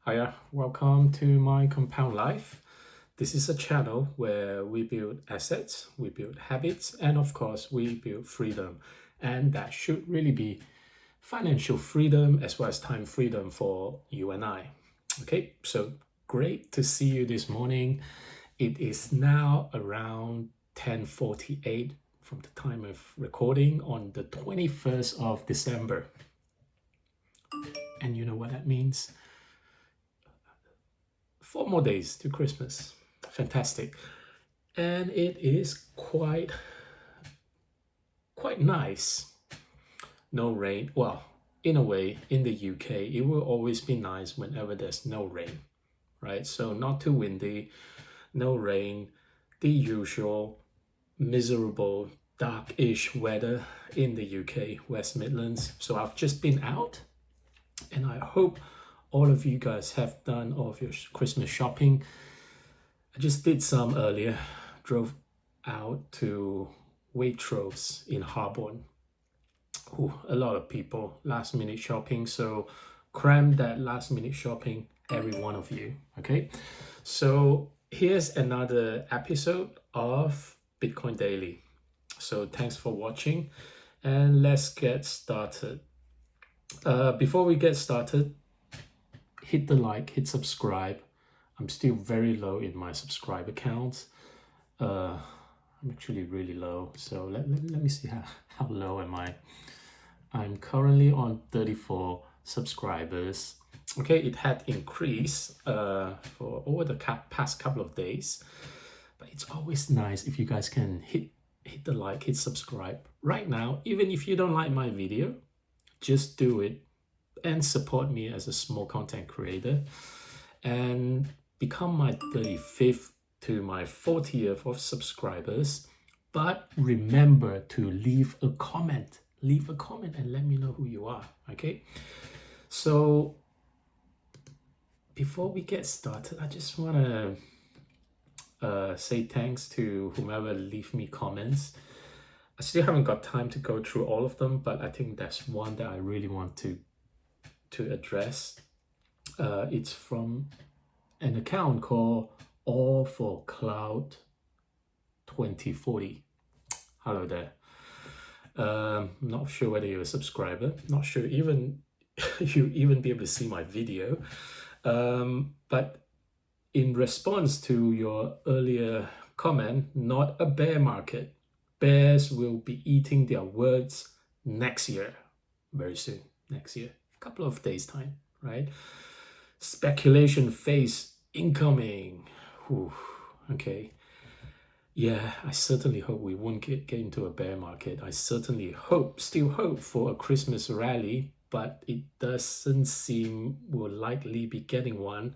Hiya, welcome to My Compound Life. This is a channel where we build assets, we build habits, and of course, we build freedom. And that should really be financial freedom as well as time freedom for you and I. Okay, so great to see you this morning. It is now around 10:48 from the time of recording on the 21st of December. And you know what that means? 4 more days to Christmas. Fantastic. And it is quite nice. No rain. Well, in a way, in the UK, it will always be nice whenever there's no rain, right? So not too windy, no rain, the usual miserable, dark-ish weather in the UK, West Midlands. So I've just been out, and I hope all of you guys have done all of your Christmas shopping. I just did some earlier, drove out to Waitrose in Harborne. Ooh, a lot of people, last minute shopping, so cram that last minute shopping, every one of you, okay? So here's another episode of Bitcoin Daily. So thanks for watching, and let's get started. Before we get started, hit the like, hit subscribe. I'm still very low in my subscriber count. I'm actually really low. So let me see how low am I. I'm currently on 34 subscribers. Okay, it had increased for over the past couple of days. But it's always nice if you guys can hit the like, hit subscribe. Right now, even if you don't like my video, just do it and support me as a small content creator and become my 35th to my 40th of subscribers. But remember to leave a comment and let me know who you are. Okay, so before we get started, I just want to say thanks to whomever leave me comments. I still haven't got time to go through all of them, but I think that's one that I really want to address. It's from an account called All for Cloud 2040. Hello there. Not sure whether you're a subscriber. Not sure even you even be able to see my video. But in response to your earlier comment, not a bear market. Bears will be eating their words next year, very soon, next year, a couple of days time, right? Speculation phase incoming. Whew, okay. Yeah, I certainly hope we won't get into a bear market. I certainly still hope for a Christmas rally, but it doesn't seem we'll likely be getting one.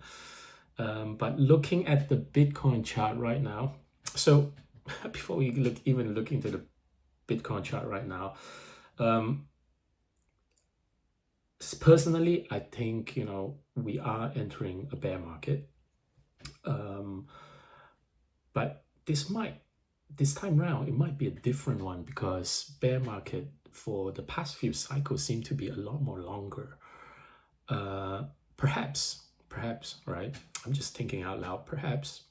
But looking at the Bitcoin chart right now, so before we look into the Bitcoin chart right now, personally, I think we are entering a bear market. But this time round, it might be a different one because bear market for the past few cycles seem to be a lot more longer. Perhaps, right? I'm just thinking out loud, perhaps.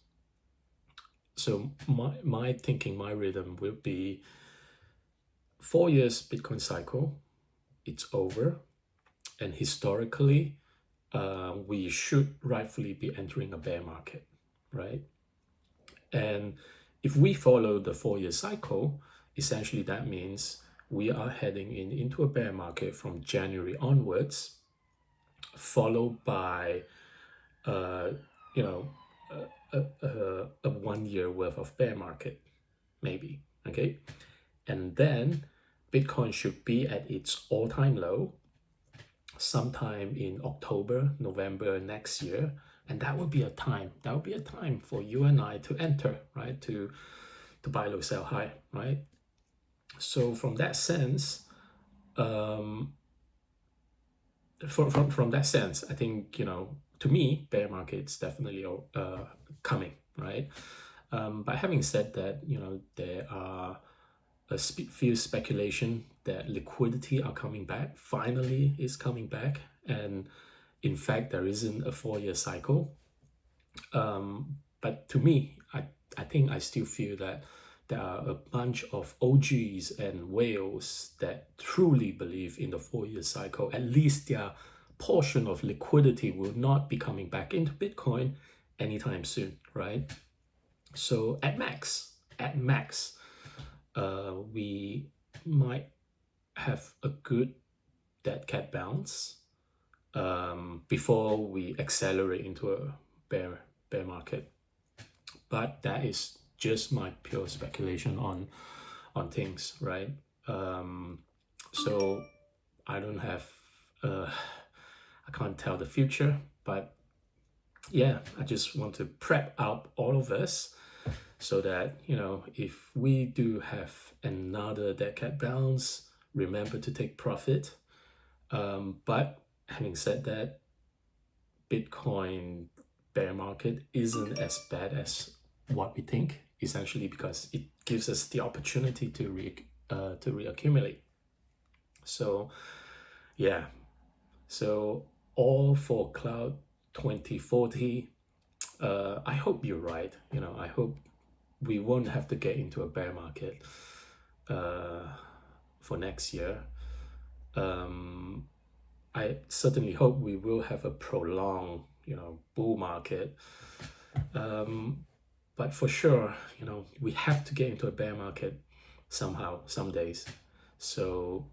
So my thinking, my rhythm will be 4 years Bitcoin cycle, it's over. And historically, we should rightfully be entering a bear market, right? And if we follow the 4-year cycle, essentially that means we are heading into a bear market from January onwards, followed by a 1 year worth of bear market, maybe, okay? And then Bitcoin should be at its all-time low sometime in October, November next year. And that would be a time for you and I to enter, right? To buy low, sell high, right? So from that sense, from that sense, I think, to me, bear market's definitely coming, right? But having said that, there are a few speculation that liquidity are coming back, finally is coming back. And in fact there isn't a 4-year cycle. But to me, I think I still feel that there are a bunch of OGs and whales that truly believe in the 4-year cycle. At least their portion of liquidity will not be coming back into Bitcoin anytime soon, right? So at max, we might have a good dead cat bounce before we accelerate into a bear market. But that is just my pure speculation on things, right? So I don't have I can't tell the future, but yeah, I just want to prep up all of us so that, you know, if we do have another dead cat bounce, remember to take profit. But having said that, Bitcoin bear market isn't as bad as what we think, essentially because it gives us the opportunity to reaccumulate. So yeah, so all for Cloud 2040. I hope you're right. You know, I hope we won't have to get into a bear market for next year. I certainly hope we will have a prolonged, you know, bull market. But for sure, you know, we have to get into a bear market somehow, some days. So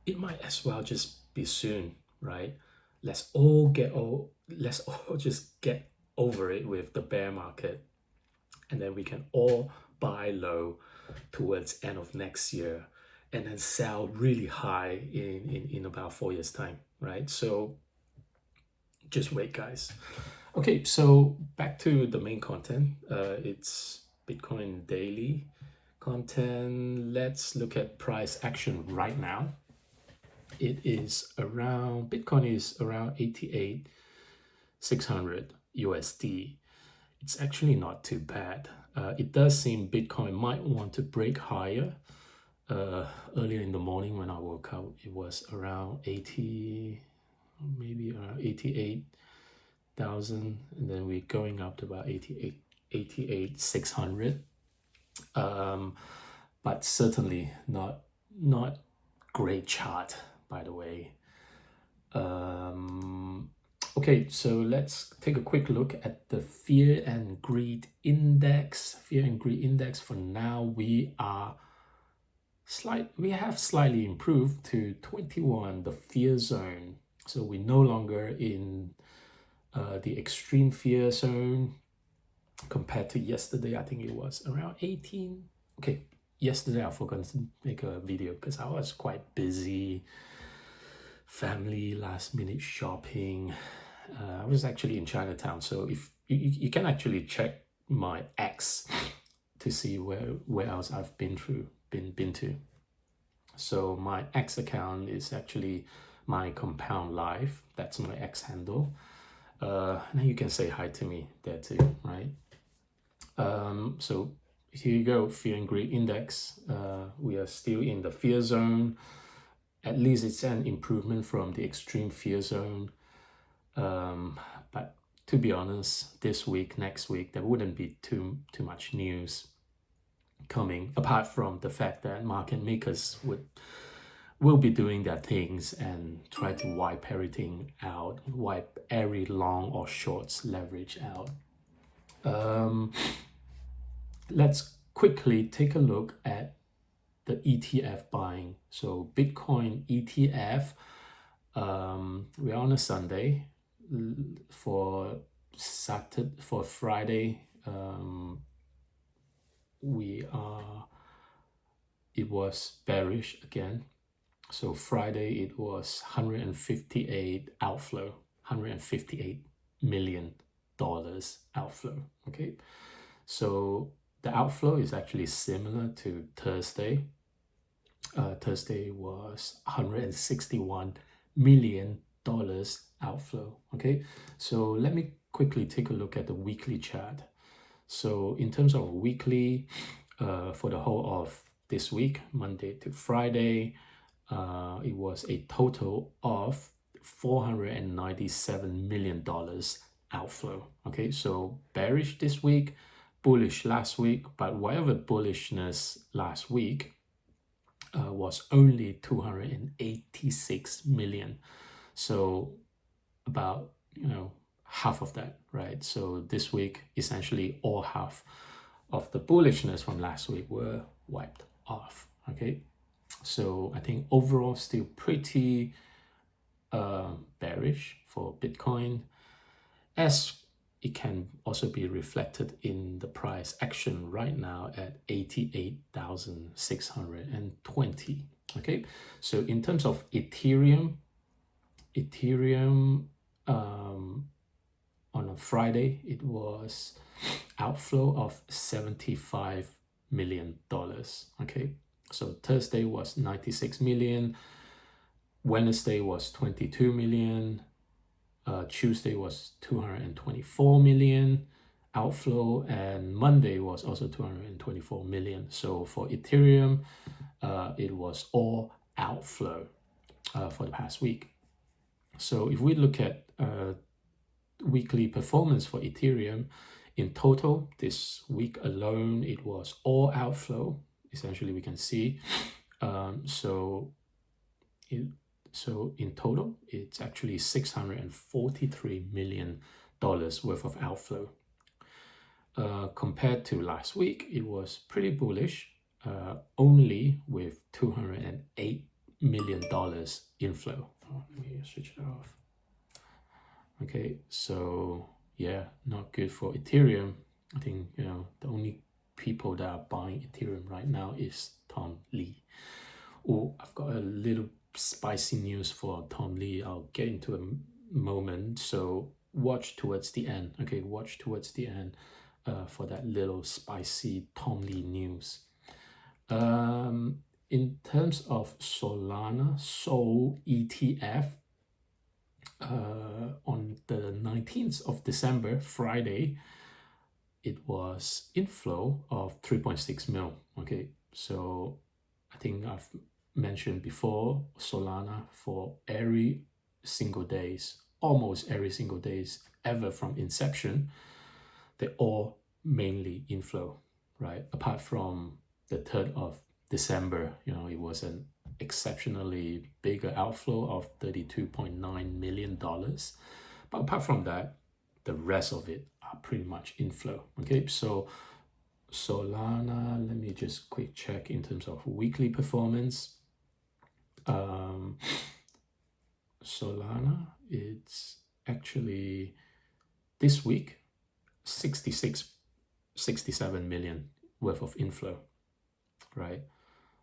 it might as well just be soon, right? Let's all just get over it with the bear market, and then we can all buy low towards end of next year and then sell really high in about 4 years time, right? So just wait, guys. Okay, so back to the main content. It's Bitcoin daily content. Let's look at price action right now. It is around, Bitcoin is around 88,600 USD. It's actually not too bad. It does seem Bitcoin might want to break higher. Earlier in the morning when I woke up, it was around 80, maybe around 88,000, and then we're going up to about 88,600. But certainly not great chart, by the way. Okay, so let's take a quick look at the fear and greed index. Fear and greed index, for now we have slightly improved to 21, the fear zone. So we're no longer in the extreme fear zone compared to yesterday. I think it was around 18. Okay, yesterday I forgot to make a video because I was quite busy. Family, last minute shopping. I was actually in Chinatown, so if you can actually check my X to see where else I've been to. So my X account is actually MyCompoundLife. That's my X handle. And you can say hi to me there too, right? So here you go, fear and greed index. We are still in the fear zone. At least it's an improvement from the extreme fear zone. But to be honest, this week, next week, there wouldn't be too much news coming, apart from the fact that market makers will be doing their things and try to wipe everything out, wipe every long or short leverage out. Let's quickly take a look at the ETF buying. So Bitcoin ETF, we're on a Sunday. For Friday, it was bearish again. So Friday it was 158 outflow, $158 million outflow. Okay, so the outflow is actually similar to Thursday. Thursday was $161 million outflow. Okay, so let me quickly take a look at the weekly chart. So in terms of weekly, for the whole of this week, Monday to Friday, it was a total of $497 million outflow. Okay, so bearish this week, bullish last week, but whatever bullishness last week was only 286 million. So about, half of that, right? So this week, essentially all half of the bullishness from last week were wiped off. Okay, so I think overall still pretty bearish for Bitcoin, as it can also be reflected in the price action right now at 88,620. Okay, so in terms of Ethereum on a Friday, it was outflow of $75 million. Okay, so Thursday was 96 million, Wednesday was 22 million, Tuesday was 224 million outflow, and Monday was also 224 million. So for Ethereum, it was all outflow for the past week. So if we look at weekly performance for Ethereum, in total this week alone, it was all outflow. Essentially, we can see. So in total, it's actually $643 million worth of outflow. Compared to last week, it was pretty bullish, only with $208 million inflow. Let me switch it off. Okay, so yeah, not good for Ethereum. I think, the only people that are buying Ethereum right now is Tom Lee. Oh, I've got a little spicy news for Tom Lee. I'll get into a moment, so watch towards the end. Okay, watch towards the end for that little spicy Tom Lee news. In terms of Solana Sol ETF, on the 19th of December, Friday, it was inflow of 3.6 mil. Okay, so I think I've mentioned before, Solana for every single days, almost every single days ever from inception, they're all mainly inflow, right? Apart from the 3rd of December, it was an exceptionally bigger outflow of $32.9 million. But apart from that, the rest of it are pretty much inflow. Okay, so Solana, let me just quick check in terms of weekly performance. Solana, it's actually this week 67 million worth of inflow, right?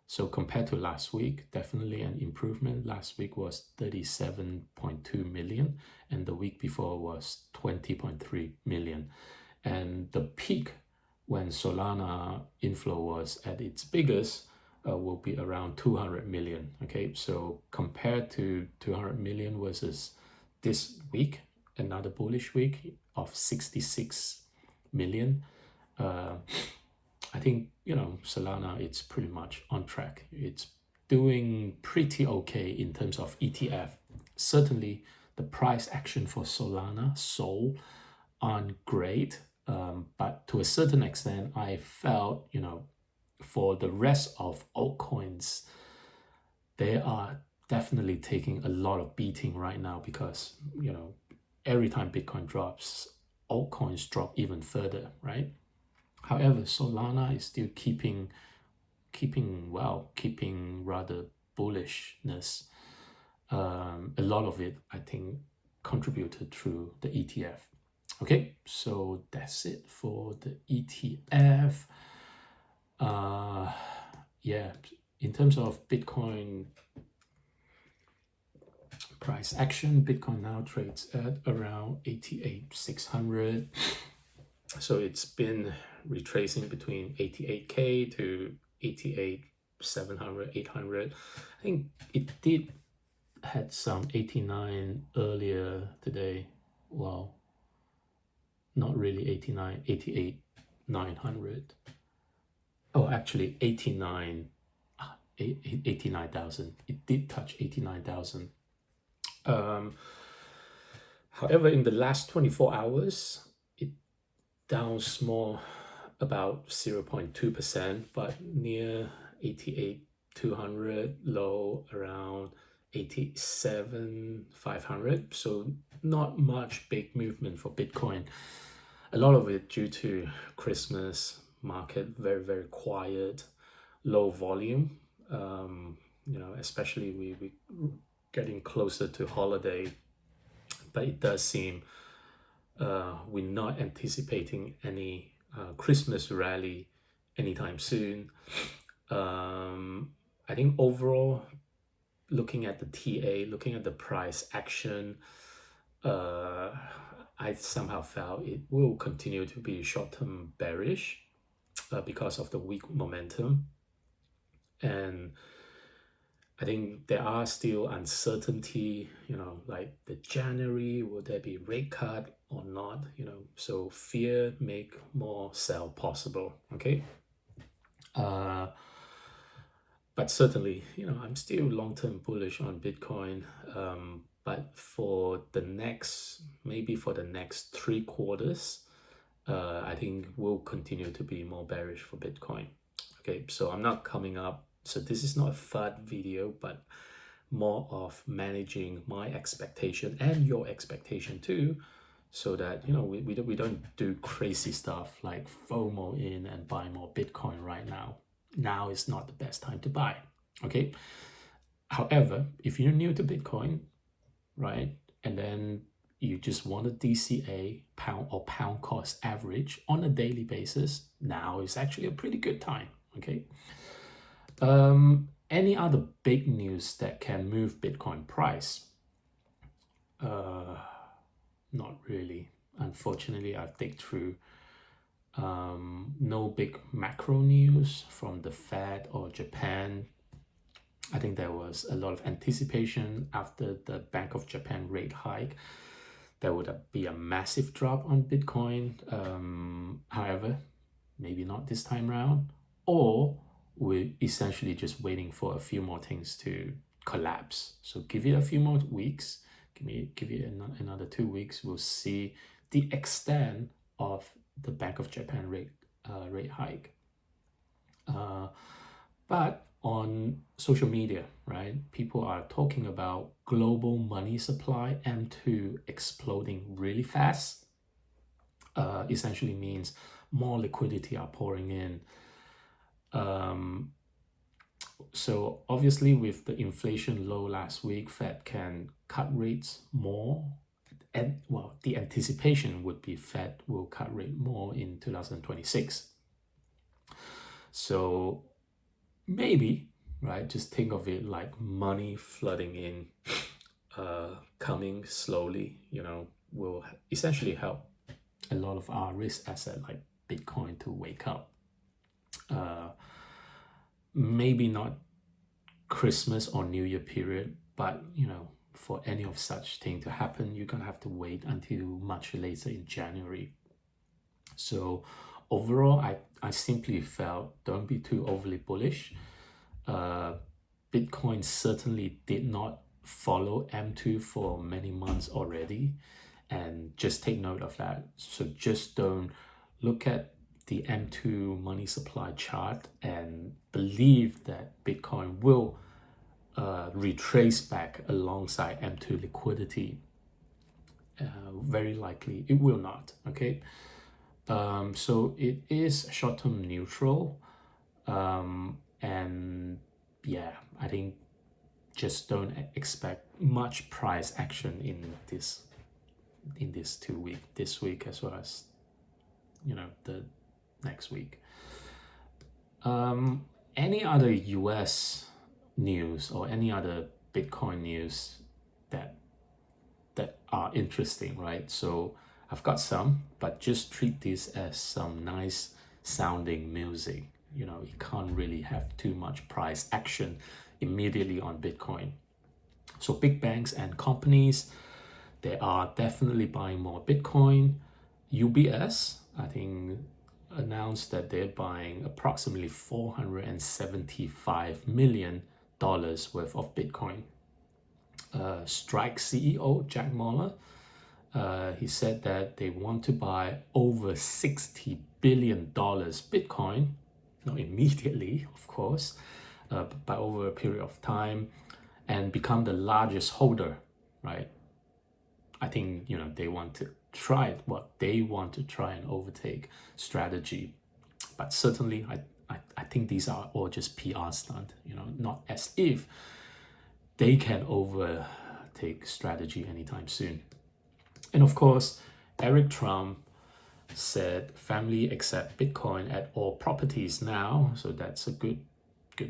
So compared to last week, definitely an improvement. Last week was 37.2 million, and the week before was 20.3 million. And the peak when Solana inflow was at its biggest will be around 200 million. Okay, so compared to 200 million versus this week, another bullish week of 66 million, I think, Solana, it's pretty much on track. It's doing pretty okay in terms of ETF. Certainly, the price action for Solana, Sol, aren't great, but to a certain extent, I felt, for the rest of altcoins, they are definitely taking a lot of beating right now because, every time Bitcoin drops, altcoins drop even further, right? However, Solana is still keeping rather bullishness. A lot of it, I think, contributed through the ETF. Okay, so that's it for the ETF. Yeah, in terms of Bitcoin price action, Bitcoin now trades at around 88,600. So it's been retracing between 88K to 88,700, 800. I think it did had some 89 earlier today. Well, not really 89, 88,900. Oh, actually 89,000. It did touch 89,000 However, in the last 24 hours, it down small about 0.2%, but near 88,200, low around 87,500. So not much big movement for Bitcoin. A lot of it due to Christmas market, very, very quiet, low volume. Especially we getting closer to holiday, but it does seem we're not anticipating any Christmas rally anytime soon. I think overall, looking at the TA, looking at the price action, I somehow felt it will continue to be short-term bearish because of the weak momentum. And I think there are still uncertainty, like the January, will there be rate cut or not, so fear make more sell possible, okay? But certainly, I'm still long-term bullish on Bitcoin, but maybe for the next 3 quarters, I think we'll continue to be more bearish for Bitcoin. Okay, so I'm not coming up. So this is not a FUD video, but more of managing my expectation and your expectation too, so that we don't do crazy stuff like FOMO in and buy more Bitcoin right now. Now is not the best time to buy. Okay. However, if you're new to Bitcoin, right, and then you just want a DCA pound cost average on a daily basis, now is actually a pretty good time. Okay. Any other big news that can move Bitcoin price? Not really. Unfortunately, I've dig through no big macro news from the Fed or Japan. I think there was a lot of anticipation after the Bank of Japan rate hike. There would be a massive drop on Bitcoin. However, maybe not this time around. Or we're essentially just waiting for a few more things to collapse. So give it a few more weeks. Give it another 2 weeks. We'll see the extent of the Bank of Japan rate hike. But on social media, right, people are talking about global money supply M2 exploding really fast. Essentially means more liquidity are pouring in. So obviously with the inflation low last week, Fed can cut rates more. And well, the anticipation would be Fed will cut rate more in 2026. So maybe, right, just think of it like money flooding in, coming slowly, will essentially help a lot of our risk asset like Bitcoin to wake up. Maybe not Christmas or New Year period, but for any of such thing to happen, you're gonna have to wait until much later in January. So overall, I simply felt don't be too overly bullish. Bitcoin certainly did not follow M2 for many months already, and just take note of that. So just don't look at the M2 money supply chart and believe that Bitcoin will retrace back alongside M2 liquidity. Very likely it will not. Okay. So it is short-term neutral, and yeah, I think just don't expect much price action in this 2 week, this week as well as the next week. Any other US news or any other Bitcoin news that are interesting, right? So I've got some, but just treat this as some nice sounding music. You can't really have too much price action immediately on Bitcoin. So big banks and companies, they are definitely buying more Bitcoin. UBS, I think, announced that they're buying approximately $475 million worth of Bitcoin. Strike CEO Jack Mallers. He said that they want to buy over $60 billion Bitcoin, not immediately, of course, but over a period of time, and become the largest holder, right? I think, they want to try it, they want to try and overtake Strategy. But certainly, I think these are all just PR stunt, not as if they can overtake Strategy anytime soon. And of course, Eric Trump said family accept Bitcoin at all properties now. So that's a good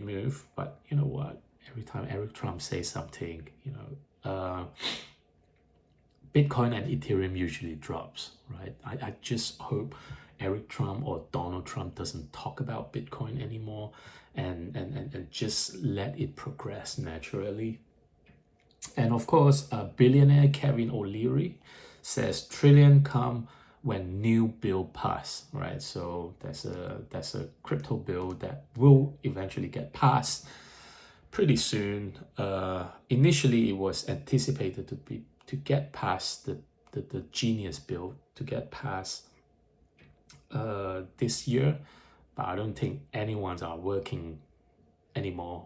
move. But you know what? Every time Eric Trump says something, Bitcoin and Ethereum usually drops, right? I just hope Eric Trump or Donald Trump doesn't talk about Bitcoin anymore and just let it progress naturally. And of course, billionaire Kevin O'Leary says trillion come when new bill pass, right? So that's a crypto bill that will eventually get passed pretty soon. Initially, it was anticipated to get past the Genius bill to get past this year, but I don't think anyone's are working anymore.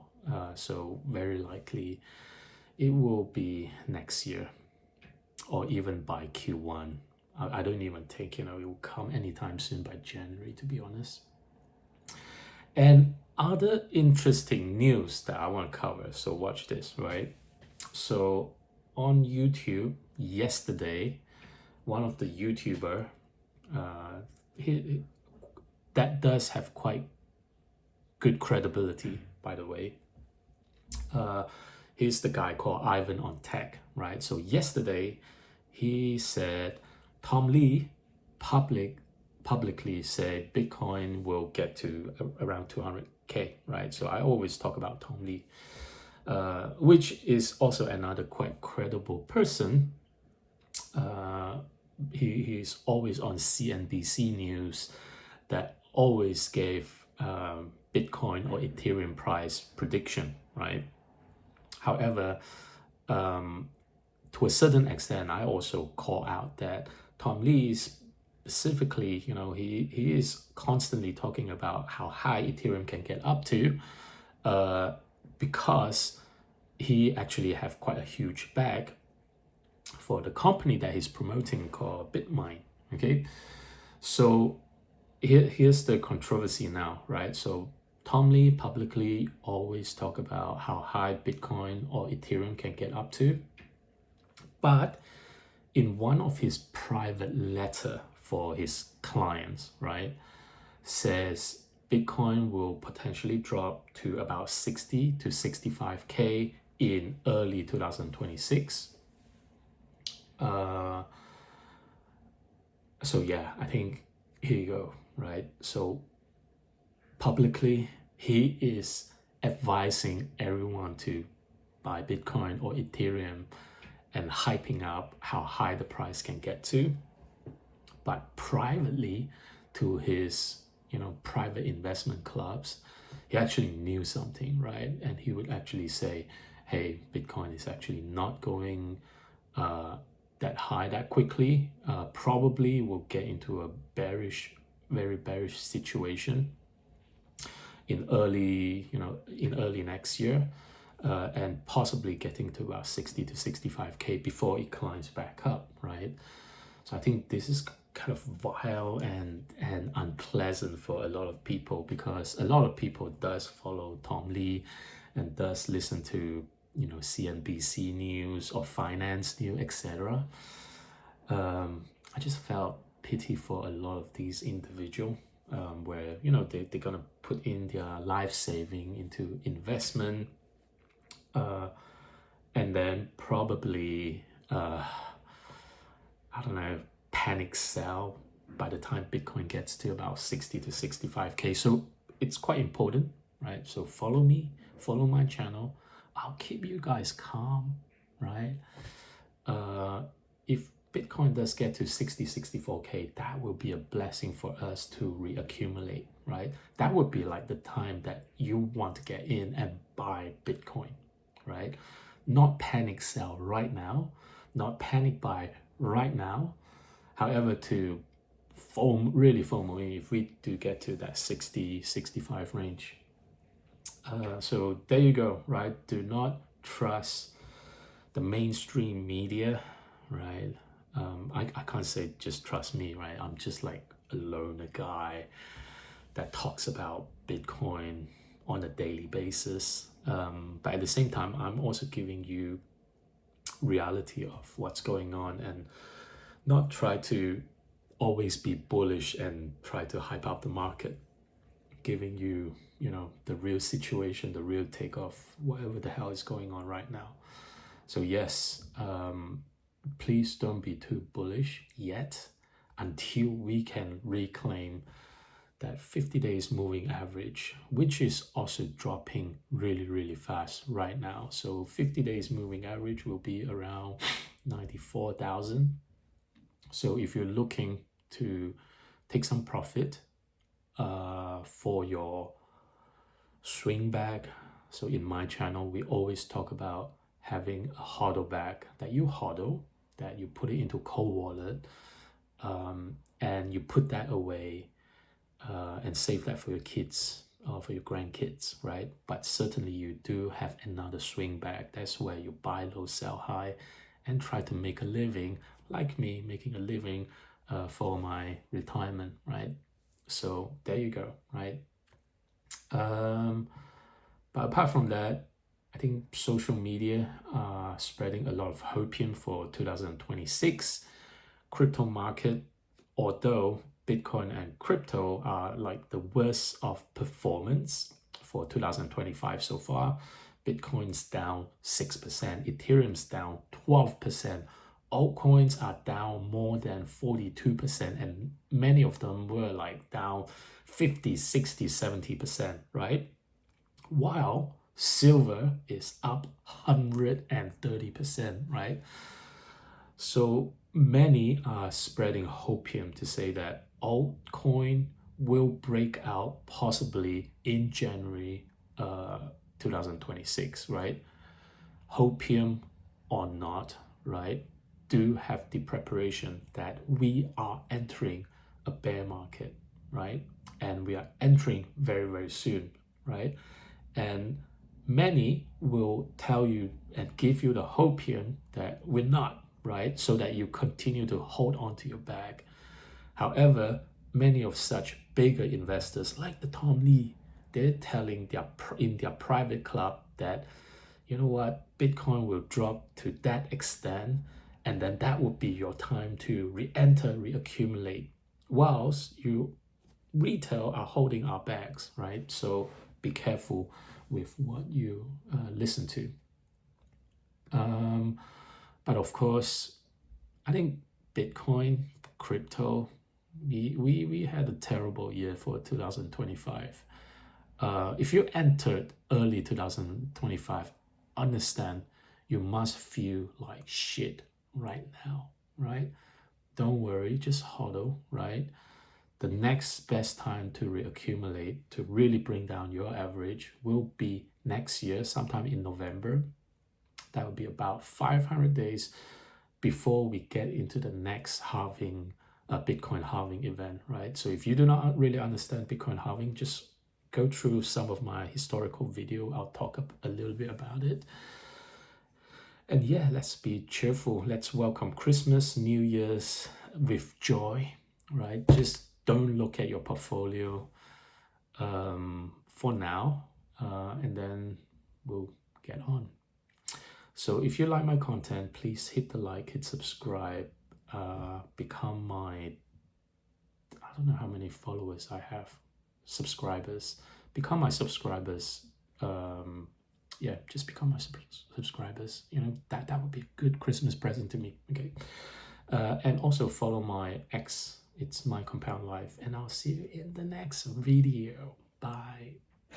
So very likely it will be next year or even by Q1. I don't even think, it will come anytime soon by January, to be honest. And other interesting news that I want to cover. So watch this, right? So on YouTube yesterday, one of the YouTuber, that does have quite good credibility, by the way. He's the guy called Ivan on Tech, right? So yesterday, he said Tom Lee publicly said Bitcoin will get to around 200K, right? So I always talk about Tom Lee, which is also another quite credible person. He's always on CNBC News that always gave Bitcoin or Ethereum price prediction, right? However, to a certain extent, I also call out that Tom Lee specifically, he is constantly talking about how high Ethereum can get up to, because he actually have quite a huge bag for the company that he's promoting called BitMine. Okay, so here's the controversy now, right? So Tom Lee publicly always talk about how high Bitcoin or Ethereum can get up to, but in one of his private letter for his clients, right, says Bitcoin will potentially drop to about 60 to 65K in early 2026. So yeah, I think here you go, right? So publicly, he is advising everyone to buy Bitcoin or Ethereum and hyping up how high the price can get to. But privately, to his private investment clubs, he actually knew something, right? And he would actually say, hey, Bitcoin is actually not going that high that quickly. Probably will get into a very bearish situation in early next year, and possibly getting to about 60 to 65K before it climbs back up, right? So I think this is kind of vile and unpleasant for a lot of people, because a lot of people does follow Tom Lee and does listen to CNBC News or finance news, etc. I just felt pity for a lot of these individuals, where they're gonna put in their life saving into investment, and then probably I don't know, panic sell by the time Bitcoin gets to about 60 to 65K. So it's quite important, right? So follow me, follow my channel. I'll keep you guys calm, right? If Bitcoin does get to 60, 64K, that will be a blessing for us to reaccumulate, right? That would be like the time that you want to get in and buy Bitcoin, right? not panic sell right now, not panic buy right now. However, to really FOMO if we do get to that 60, 65 range. So there you go, right? Do not trust the mainstream media, right? I can't say just trust me, right? I'm just like a loner guy that talks about Bitcoin on a daily basis. But at the same time, I'm also giving you reality of what's going on and not try to always be bullish and try to hype up the market, giving you, the real situation, the real take of whatever the hell is going on right now. So yes, please don't be too bullish yet until we can reclaim that 50 days moving average, which is also dropping really, really fast right now. So 50 days moving average will be around 94,000. So if you're looking to take some profit for your swing bag, so in my channel, we always talk about having a hodl bag that you hodl, that you put it into cold wallet, and you put that away and save that for your kids or for your grandkids, right? But certainly you do have another swing bag. That's where you buy low, sell high, and try to make a living, like me, making a living for my retirement, right? So there you go, right? But apart from that, I think social media are spreading a lot of hopium for 2026. Crypto market, although Bitcoin and crypto are like the worst of performance for 2025 so far. Bitcoin's down 6%, Ethereum's down 12%, altcoins are down more than 42%, and many of them were like down 50, 60, 70%, right? While silver is up 130%, right? So many are spreading hopium to say that altcoin will break out possibly in January 2026, right? Hopium or not, right? Do have the preparation that we are entering a bear market, right? And we are entering very, very soon, right? And many will tell you and give you the hopium that we're not, right? So that you continue to hold on to your bag. However, many of such bigger investors like the Tom Lee, they're telling in their private club that, you know what, Bitcoin will drop to that extent, and then that would be your time to re-enter, reaccumulate, whilst you retail are holding our bags, right? So be careful with what you listen to. But of course, I think Bitcoin, crypto, we had a terrible year for 2025. If you entered early 2025, understand you must feel like shit right now, right? Don't worry, just hodl, right? The next best time to reaccumulate, to really bring down your average, will be next year, sometime in November. That will be about 500 days before we get into the next halving, Bitcoin halving event, right? So if you do not really understand Bitcoin halving, just go through some of my historical video. I'll talk a little bit about it. And yeah, let's be cheerful. Let's welcome Christmas, New Year's with joy, right? Just don't look at your portfolio for now, and then we'll get on. So if you like my content, please hit the like, hit subscribe, become my, I don't know how many followers I have, subscribers, become my subscribers. Yeah, just become my subscribers. That would be a good Christmas present to me. Okay. And also follow my X, it's MyCompoundLife, and I'll see you in the next video. Bye.